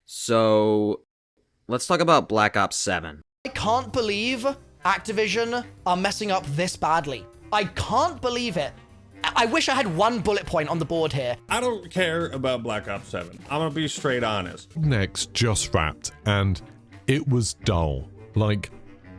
So, let's talk about Black Ops 7. I can't believe Activision are messing up this badly. I can't believe it. I wish I had one bullet point on the board here. I don't care about Black Ops 7. I'm gonna be straight honest. Next just wrapped, and it was dull. Like,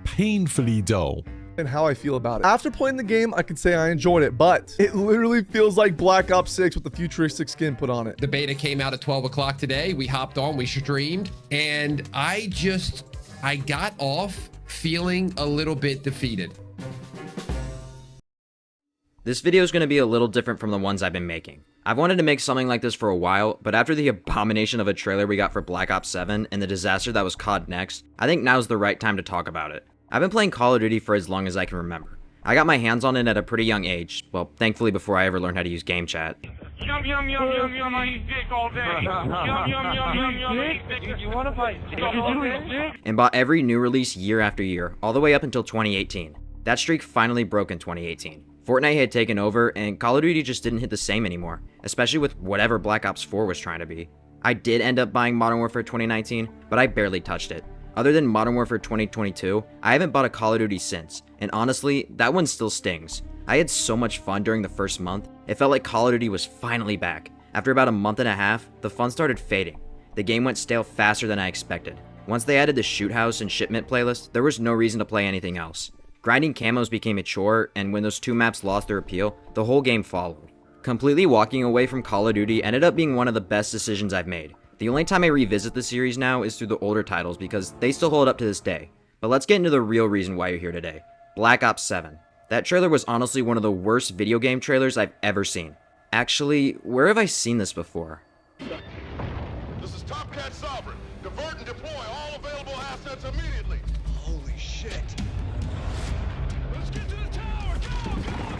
painfully dull. And how I feel about it. After playing the game, I can say I enjoyed it, but it literally feels like Black Ops 6 with the futuristic skin put on it. The beta came out at 12 o'clock today. We hopped on, we streamed, and I got off feeling a little bit defeated. This video is going to be a little different from the ones I've been making. I've wanted to make something like this for a while, but after the abomination of a trailer we got for Black Ops 7 and the disaster that was COD Next, I think now's the right time to talk about it. I've been playing Call of Duty for as long as I can remember. I got my hands on it at a pretty young age, well, thankfully before I ever learned how to use game chat. Yum yum yum yum yum, I eat dick all day. Yum yum yum yum yum, I eat dick. You wanna fight dick all day? And bought every new release year after year, all the way up until 2018. That streak finally broke in 2018. Fortnite had taken over, and Call of Duty just didn't hit the same anymore, especially with whatever Black Ops 4 was trying to be. I did end up buying Modern Warfare 2019, but I barely touched it. Other than Modern Warfare 2022, I haven't bought a Call of Duty since, and honestly, that one still stings. I had so much fun during the first month, it felt like Call of Duty was finally back. After about a month and a half, the fun started fading. The game went stale faster than I expected. Once they added the Shoot House and Shipment playlist, there was no reason to play anything else. Grinding camos became a chore, and when those two maps lost their appeal, the whole game followed. Completely walking away from Call of Duty ended up being one of the best decisions I've made. The only time I revisit the series now is through the older titles because they still hold up to this day. But let's get into the real reason why you're here today. Black Ops 7. That trailer was honestly one of the worst video game trailers I've ever seen. Actually, where have I seen this before? This is Top Cat Sovereign. Divert and deploy all available assets immediately. Holy shit. Let's get to the tower.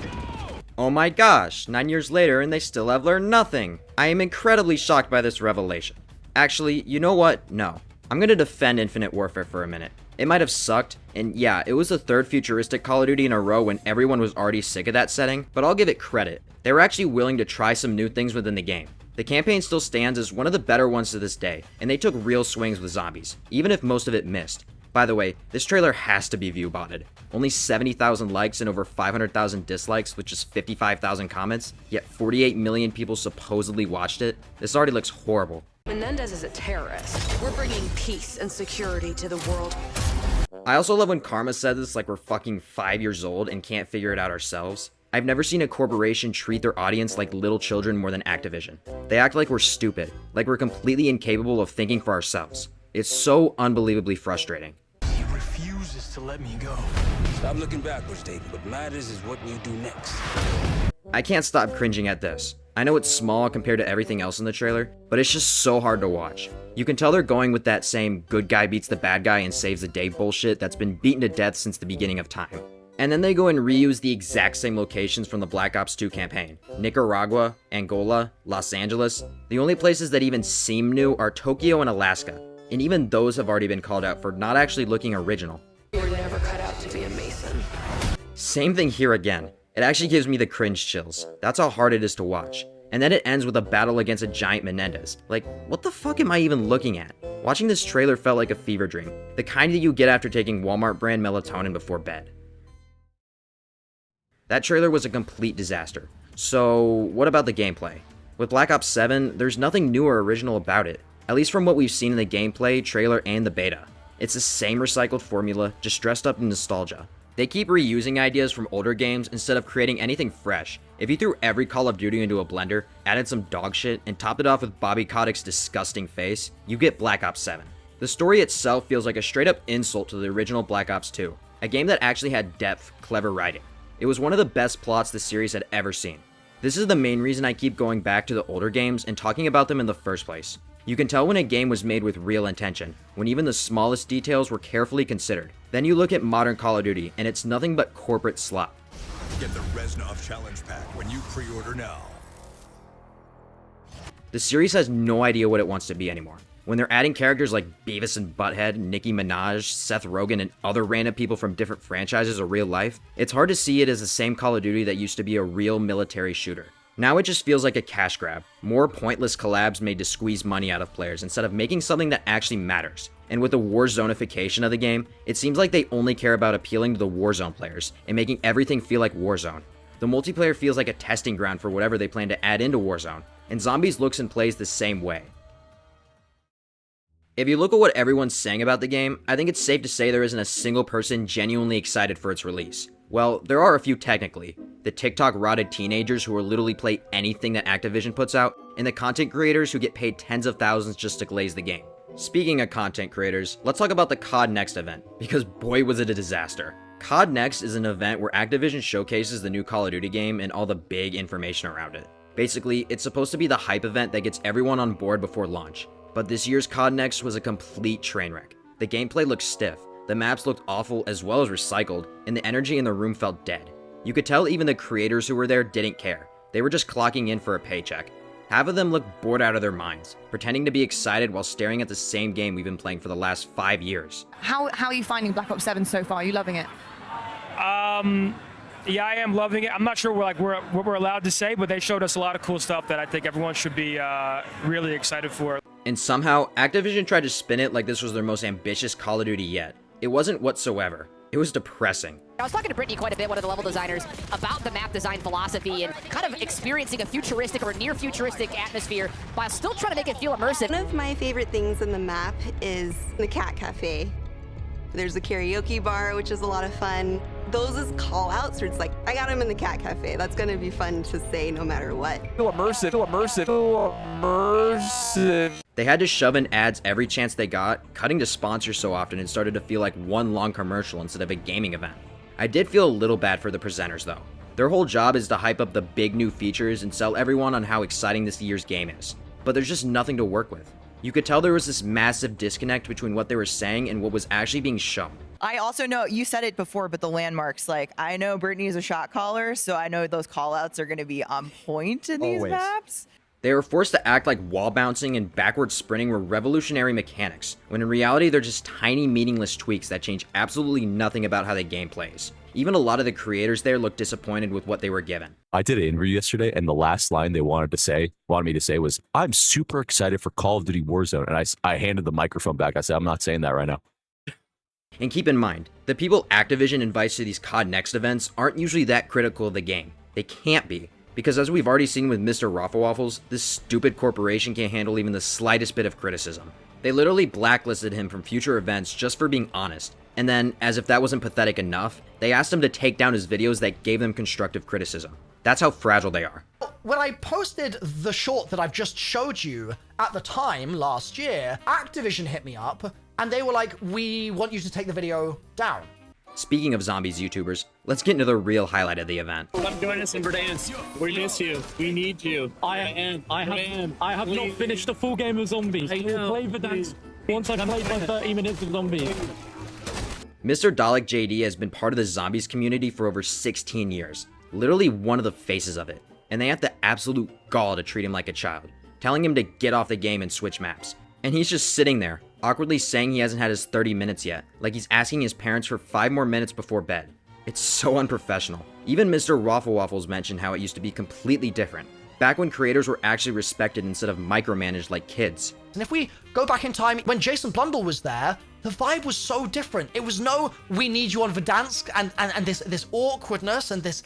Go! Oh my gosh, 9 years later and they still have learned nothing. I am incredibly shocked by this revelation. Actually, you know what? No. I'm gonna defend Infinite Warfare for a minute. It might have sucked, and yeah, it was the third futuristic Call of Duty in a row when everyone was already sick of that setting, but I'll give it credit. They were actually willing to try some new things within the game. The campaign still stands as one of the better ones to this day, and they took real swings with zombies, even if most of it missed. By the way, this trailer has to be view-botted. Only 70,000 likes and over 500,000 dislikes with just 55,000 comments, yet 48 million people supposedly watched it. This already looks horrible. Menendez is a terrorist. We're bringing peace and security to the world. I also love when Karma said this like we're fucking 5 years old and can't figure it out ourselves. I've never seen a corporation treat their audience like little children more than Activision. They act like we're stupid, like we're completely incapable of thinking for ourselves. It's so unbelievably frustrating. He refuses to let me go. Stop looking backwards, David. What matters is what you do next. I can't stop cringing at this. I know it's small compared to everything else in the trailer, but it's just so hard to watch. You can tell they're going with that same good guy beats the bad guy and saves the day bullshit that's been beaten to death since the beginning of time. And then they go and reuse the exact same locations from the Black Ops 2 campaign. Nicaragua, Angola, Los Angeles. The only places that even seem new are Tokyo and Alaska. And even those have already been called out for not actually looking original. You were never cut out to be a Mason. Same thing here again. It actually gives me the cringe chills. That's how hard it is to watch. And then it ends with a battle against a giant Menendez. Like, what the fuck am I even looking at? Watching this trailer felt like a fever dream. The kind that you get after taking Walmart brand melatonin before bed. That trailer was a complete disaster. So, what about the gameplay? With Black Ops 7, there's nothing new or original about it. At least from what we've seen in the gameplay, trailer, and the beta. It's the same recycled formula, just dressed up in nostalgia. They keep reusing ideas from older games instead of creating anything fresh. If you threw every Call of Duty into a blender, added some dog shit, and topped it off with Bobby Kotick's disgusting face, you get Black Ops 7. The story itself feels like a straight up insult to the original Black Ops 2, a game that actually had depth, clever writing. It was one of the best plots the series had ever seen. This is the main reason I keep going back to the older games and talking about them in the first place. You can tell when a game was made with real intention, when even the smallest details were carefully considered. Then you look at modern Call of Duty, and it's nothing but corporate slop. Get the Reznov Challenge Pack when you pre-order now. The series has no idea what it wants to be anymore. When they're adding characters like Beavis and Butthead, Nicki Minaj, Seth Rogen, and other random people from different franchises or real life, it's hard to see it as the same Call of Duty that used to be a real military shooter. Now it just feels like a cash grab. More pointless collabs made to squeeze money out of players instead of making something that actually matters. And with the Warzone-ification of the game, it seems like they only care about appealing to the Warzone players and making everything feel like Warzone. The multiplayer feels like a testing ground for whatever they plan to add into Warzone, and Zombies looks and plays the same way. If you look at what everyone's saying about the game, I think it's safe to say there isn't a single person genuinely excited for its release. Well, there are a few technically. The TikTok-rotted teenagers who will literally play anything that Activision puts out, and the content creators who get paid tens of thousands just to glaze the game. Speaking of content creators, let's talk about the COD Next event, because boy was it a disaster. COD Next is an event where Activision showcases the new Call of Duty game and all the big information around it. Basically, it's supposed to be the hype event that gets everyone on board before launch. But this year's COD Next was a complete train wreck. The gameplay looked stiff, the maps looked awful as well as recycled, and the energy in the room felt dead. You could tell even the creators who were there didn't care. They were just clocking in for a paycheck. Half of them looked bored out of their minds, pretending to be excited while staring at the same game we've been playing for the last 5 years. How are you finding Black Ops 7 so far? Are you loving it? Yeah, I am loving it. I'm not sure what we're allowed to say, but they showed us a lot of cool stuff that I think everyone should be really excited for. And somehow, Activision tried to spin it like this was their most ambitious Call of Duty yet. It wasn't whatsoever. It was depressing. I was talking to Brittany quite a bit, one of the level designers, about the map design philosophy and kind of experiencing a futuristic or near futuristic atmosphere while still trying to make it feel immersive. One of my favorite things in the map is the Cat Cafe. There's a karaoke bar, which is a lot of fun. Those is call-outs where it's like, I got him in the Cat Cafe. That's going to be fun to say no matter what. Immersive, immersive, immersive. They had to shove in ads every chance they got, cutting to sponsors so often it started to feel like one long commercial instead of a gaming event. I did feel a little bad for the presenters though. Their whole job is to hype up the big new features and sell everyone on how exciting this year's game is. But there's just nothing to work with. You could tell there was this massive disconnect between what they were saying and what was actually being shown. I also know, you said it before, but the landmarks, like, I know Brittany is a shot caller, so I know those call-outs are going to be on point in these maps. They were forced to act like wall bouncing and backward sprinting were revolutionary mechanics, when in reality they're just tiny meaningless tweaks that change absolutely nothing about how the game plays. Even a lot of the creators there looked disappointed with what they were given. I did an interview yesterday, and the last line they wanted me to say was, "I'm super excited for Call of Duty Warzone." And I handed the microphone back. I said, "I'm not saying that right now." And keep in mind, the people Activision invites to these COD Next events aren't usually that critical of the game. They can't be, because as we've already seen with Mr. Waffles, this stupid corporation can't handle even the slightest bit of criticism. They literally blacklisted him from future events just for being honest. And then, as if that wasn't pathetic enough, they asked him to take down his videos that gave them constructive criticism. That's how fragile they are. When I posted the short that I've just showed you at the time last year, Activision hit me up and they were like, "We want you to take the video down." Speaking of Zombies YouTubers, let's get into the real highlight of the event. Come join us in Verdansk. We miss you. We need you. I have not finished the full game of Zombies. I will play Verdansk once I've played my 30 minutes of Zombies. Mr. Dalek JD has been part of the Zombies community for over 16 years. Literally one of the faces of it. And they have the absolute gall to treat him like a child, telling him to get off the game and switch maps. And he's just sitting there, awkwardly saying he hasn't had his 30 minutes yet, like he's asking his parents for 5 more minutes before bed. It's so unprofessional. Even Mr. Waffles mentioned how it used to be completely different, back when creators were actually respected instead of micromanaged like kids. And if we go back in time, when Jason Blundell was there, the vibe was so different. It was no, "We need you on Verdansk," and this awkwardness and this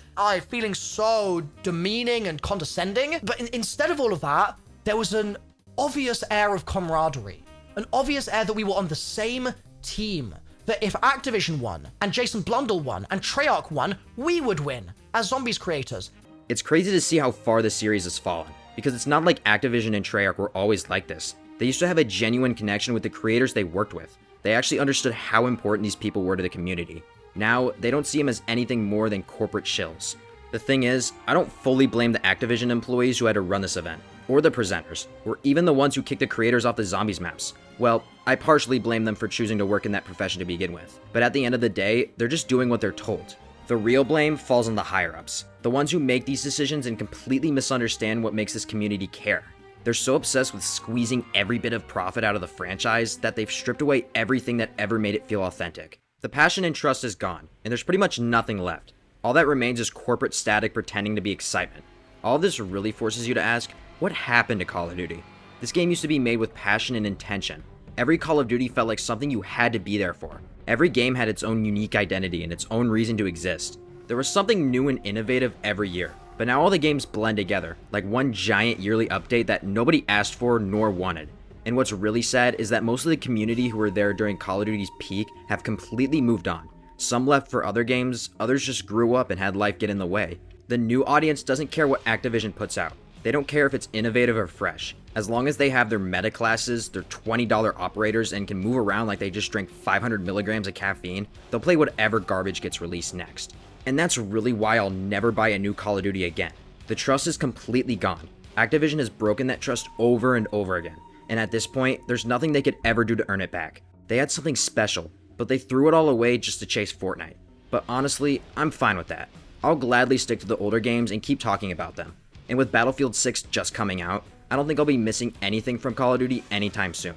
feeling so demeaning and condescending. But instead of all of that, there was an obvious air of camaraderie, an obvious air that we were on the same team. That if Activision won, and Jason Blundell won, and Treyarch won, we would win as Zombies creators. It's crazy to see how far the series has fallen, because it's not like Activision and Treyarch were always like this. They used to have a genuine connection with the creators they worked with. They actually understood how important these people were to the community. Now, they don't see them as anything more than corporate shills. The thing is, I don't fully blame the Activision employees who had to run this event, or the presenters, or even the ones who kicked the creators off the Zombies maps. Well, I partially blame them for choosing to work in that profession to begin with, but at the end of the day, they're just doing what they're told. The real blame falls on the higher-ups, the ones who make these decisions and completely misunderstand what makes this community care. They're so obsessed with squeezing every bit of profit out of the franchise that they've stripped away everything that ever made it feel authentic. The passion and trust is gone, and there's pretty much nothing left. All that remains is corporate static pretending to be excitement. All of this really forces you to ask, what happened to Call of Duty? This game used to be made with passion and intention. Every Call of Duty felt like something you had to be there for. Every game had its own unique identity and its own reason to exist. There was something new and innovative every year. But now all the games blend together, like one giant yearly update that nobody asked for nor wanted. And what's really sad is that most of the community who were there during Call of Duty's peak have completely moved on. Some left for other games, others just grew up and had life get in the way. The new audience doesn't care what Activision puts out. They don't care if it's innovative or fresh. As long as they have their meta classes, their $20 operators, and can move around like they just drank 500 milligrams of caffeine, they'll play whatever garbage gets released next. And that's really why I'll never buy a new Call of Duty again. The trust is completely gone. Activision has broken that trust over and over again. And at this point, there's nothing they could ever do to earn it back. They had something special, but they threw it all away just to chase Fortnite. But honestly, I'm fine with that. I'll gladly stick to the older games and keep talking about them. And with Battlefield 6 just coming out, I don't think I'll be missing anything from Call of Duty anytime soon.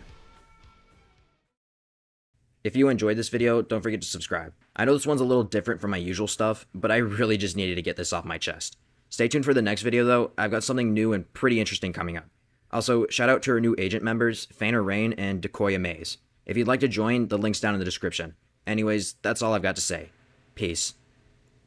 If you enjoyed this video, don't forget to subscribe. I know this one's a little different from my usual stuff, but I really just needed to get this off my chest. Stay tuned for the next video though, I've got something new and pretty interesting coming up. Also, shout out to our new agent members, Fanner Rain and Decoya Mays. If you'd like to join, the link's down in the description. Anyways, that's all I've got to say. Peace.